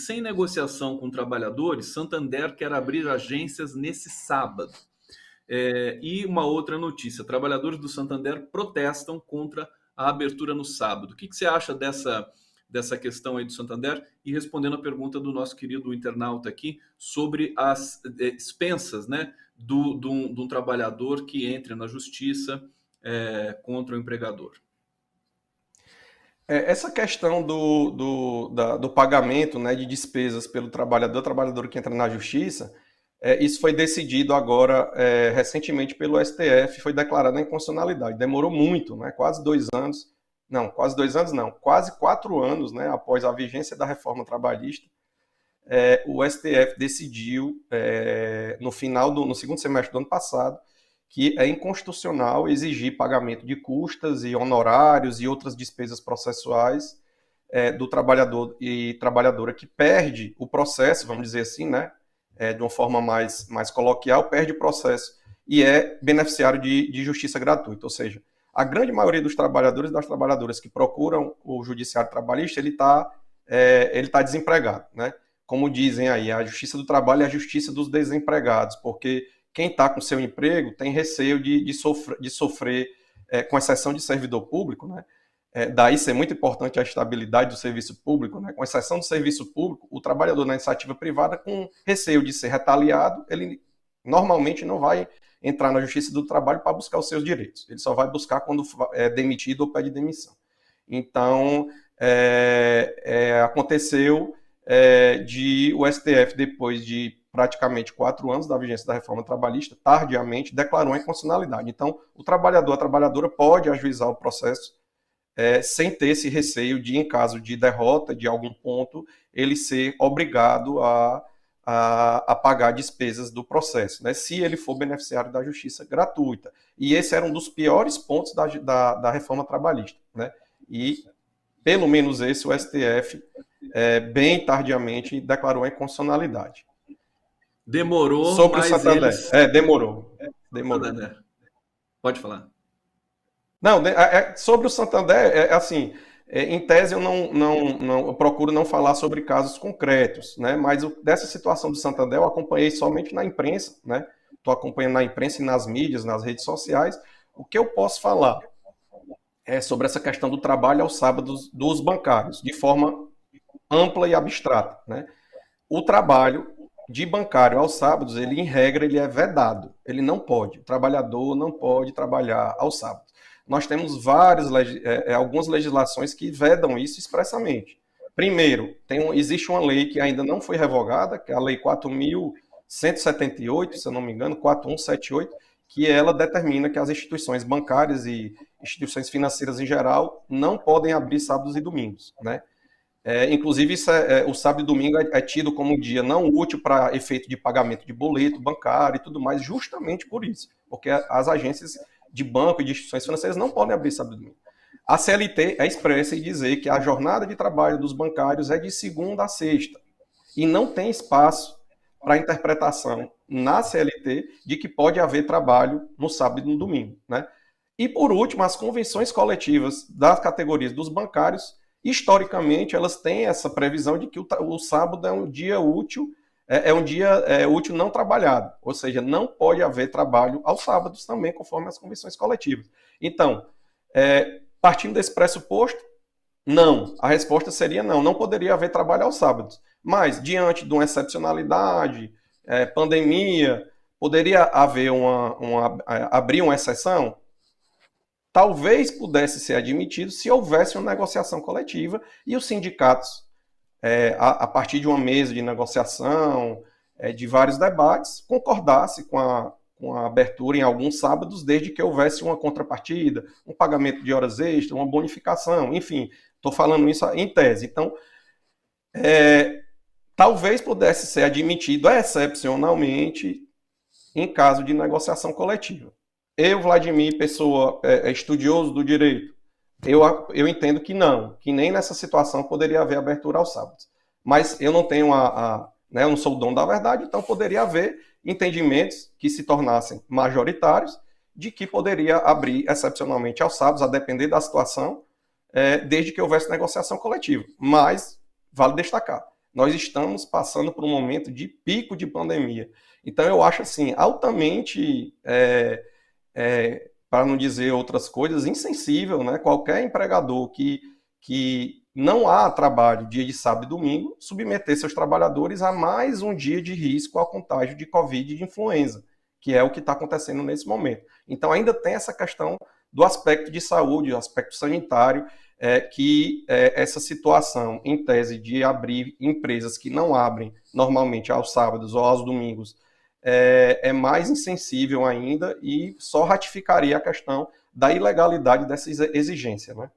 sem negociação com trabalhadores, Santander quer abrir agências nesse sábado. E uma outra notícia, trabalhadores do Santander protestam contra a abertura no sábado. O que você acha dessa questão aí do Santander? E respondendo a pergunta do nosso querido internauta aqui sobre as expensas, né, de um trabalhador que entre na justiça contra o empregador. Essa questão do pagamento, né, de despesas pelo trabalhador que entra na justiça, isso foi decidido agora recentemente pelo STF, foi declarado inconstitucionalidade. Demorou muito, né, quase 2 anos, quase 4 anos, né, após a vigência da reforma trabalhista. O STF decidiu, no segundo semestre do ano passado, que é inconstitucional exigir pagamento de custas e honorários e outras despesas processuais do trabalhador e trabalhadora que perde o processo, vamos dizer assim, né, de uma forma mais coloquial, perde o processo e é beneficiário de justiça gratuita. Ou seja, a grande maioria dos trabalhadores e das trabalhadoras que procuram o judiciário trabalhista, ele tá desempregado, né? Como dizem aí, a justiça do trabalho é a justiça dos desempregados, porque quem está com seu emprego tem receio de sofrer, com exceção de servidor público, né? Daí ser muito importante a estabilidade do serviço público, né? Com exceção do serviço público, o trabalhador na iniciativa privada, com receio de ser retaliado, ele normalmente não vai entrar na justiça do trabalho para buscar os seus direitos. Ele só vai buscar quando é demitido ou pede demissão. Então, aconteceu de o STF, depois de praticamente 4 anos da vigência da reforma trabalhista, tardiamente declarou a inconstitucionalidade. Então, o trabalhador, a trabalhadora pode ajuizar o processo sem ter esse receio de, em caso de derrota de algum ponto, ele ser obrigado a pagar despesas do processo, né, se ele for beneficiário da justiça gratuita. E esse era um dos piores pontos da reforma trabalhista, né? E, pelo menos esse, o STF, bem tardiamente, declarou a inconstitucionalidade. Demorou, sobre mas o Santander. Demorou. Santander. Pode falar. Não, sobre o Santander, assim, em tese eu procuro não falar sobre casos concretos, né? Mas dessa situação do Santander eu acompanhei somente na imprensa, né? Estou acompanhando na imprensa e nas mídias, nas redes sociais. O que eu posso falar é sobre essa questão do trabalho aos sábados dos bancários, de forma ampla e abstrata, né? O trabalho de bancário aos sábados, ele, em regra, ele é vedado. Ele não pode. O trabalhador não pode trabalhar aos sábados. Nós temos algumas legislações que vedam isso expressamente. Primeiro, existe uma lei que ainda não foi revogada, que é a Lei 4.178, se eu não me engano, 4.178, que ela determina que as instituições bancárias e instituições financeiras em geral não podem abrir sábados e domingos, né? Inclusive, o sábado e domingo é tido como um dia não útil para efeito de pagamento de boleto bancário e tudo mais, justamente por isso, porque as agências de banco e de instituições financeiras não podem abrir sábado e domingo. A CLT é expressa em dizer que a jornada de trabalho dos bancários é de segunda a sexta, e não tem espaço para interpretação na CLT de que pode haver trabalho no sábado e no domingo, né? E, por último, as convenções coletivas das categorias dos bancários, historicamente, elas têm essa previsão de que o sábado é um dia útil, útil não trabalhado, ou seja, não pode haver trabalho aos sábados também, conforme as convenções coletivas. Então, partindo desse pressuposto, não. A resposta seria não poderia haver trabalho aos sábados. Mas, diante de uma excepcionalidade, pandemia, poderia haver abrir uma exceção? Talvez pudesse ser admitido se houvesse uma negociação coletiva e os sindicatos, a partir de uma mesa de negociação, de vários debates, concordasse com a abertura em alguns sábados, desde que houvesse uma contrapartida, um pagamento de horas extras, uma bonificação, enfim, estou falando isso em tese. Então, talvez pudesse ser admitido excepcionalmente em caso de negociação coletiva. Eu, Vladimir, pessoa estudioso do direito, eu entendo que não, que nem nessa situação poderia haver abertura aos sábados. Mas eu não tenho né, eu não sou o dono da verdade, então poderia haver entendimentos que se tornassem majoritários de que poderia abrir excepcionalmente aos sábados, a depender da situação, desde que houvesse negociação coletiva. Mas, vale destacar, nós estamos passando por um momento de pico de pandemia. Então, eu acho assim, altamente, para não dizer outras coisas, insensível, né? Qualquer empregador que não há trabalho dia de sábado e domingo, submeter seus trabalhadores a mais um dia de risco ao contágio de Covid e de influenza, que é o que está acontecendo nesse momento. Então, ainda tem essa questão do aspecto de saúde, do aspecto sanitário, que essa situação, em tese, de abrir empresas que não abrem normalmente aos sábados ou aos domingos, é mais insensível ainda e só ratificaria a questão da ilegalidade dessa exigência, né?